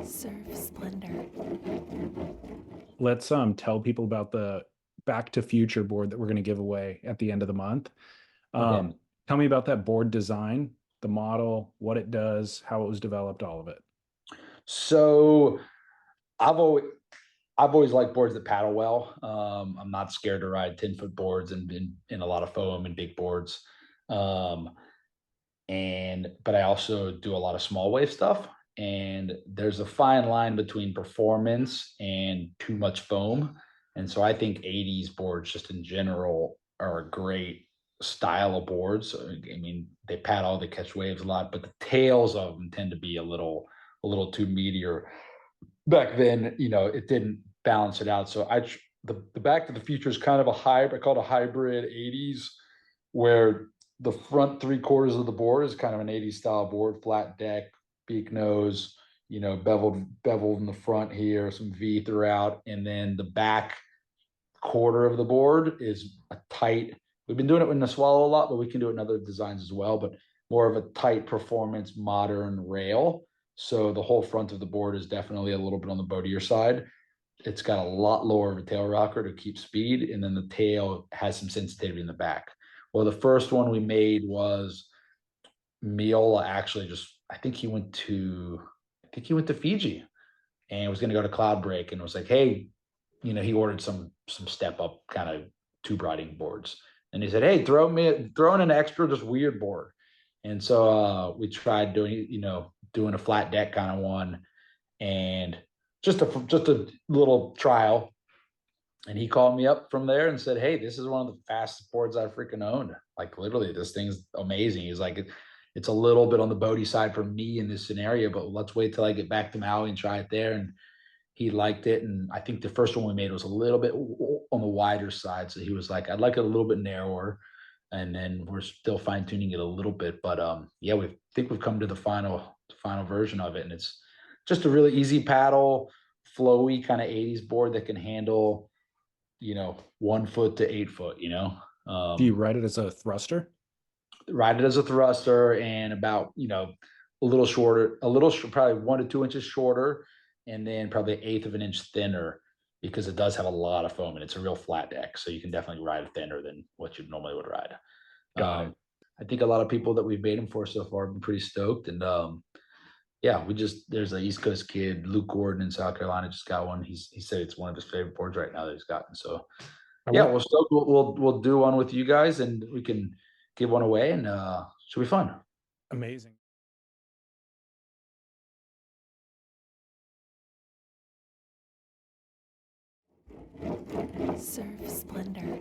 Surf Splendor. Let's tell people about the Back to Future board that we're going to give away at the end of the month. Okay. Tell me about that board design, the model, what it does, how it was developed, all of it. So I've always I've always liked boards that paddle well. I'm not scared to ride 10-foot boards and in a lot of foam and big boards. Um, and but I also do a lot of small wave stuff. And there's a fine line between performance and too much foam. And so I think 80s boards just in general are a great style of boards. I mean, they paddle, they catch waves a lot, but the tails of them tend to be a little too meatier. Back then, it didn't balance it out. So the Back to the Future is kind of a hybrid. I call it a hybrid 80s, where the front three quarters of the board is kind of an 80s style board, flat deck, beak nose, beveled in the front here, some V throughout, and then the back quarter of the board is a tight. We've been doing it in the Swallow a lot, but we can do it in other designs as well. But more of a tight performance modern rail. So the whole front of the board is definitely a little bit on the boatier side. It's got a lot lower of a tail rocker to keep speed, and then the tail has some sensitivity in the back. Well, the first one we made was Miola actually just I think he went to Fiji and was going to go to Cloud Break and was like, hey, he ordered some step up kind of tube riding boards. And he said, hey, throw in an extra just weird board. And so we tried doing a flat deck kind of one and just a little trial. And he called me up from there and said, hey, this is one of the fastest boards I've freaking owned. Like literally, this thing's amazing. He's like, it's a little bit on the boaty side for me in this scenario, but let's wait till I get back to Maui and try it there. And he liked it. And I think the first one we made was a little bit on the wider side. So he was like, I'd like it a little bit narrower. And then we're still fine tuning it a little bit. But yeah, we think we've come to the final version of it. And it's just a really easy paddle, flowy kind of 80s board that can handle 1 foot to 8 foot, Do you ride it as a thruster? ride it as a thruster and about, a little shorter, probably 1 to 2 inches shorter, and then probably an eighth of an inch thinner because it does have a lot of foam and it's a real flat deck. So you can definitely ride it thinner than what you normally would ride. Got it. I think a lot of people that we've made them for so far have been pretty stoked. And yeah, there's an East Coast kid, Luke Warden in South Carolina, just got one. He said it's one of his favorite boards right now that he's gotten. So I yeah, want, we'll still we'll do one with you guys, and we can give one away, and should be fun. amazing. Surf Splendor.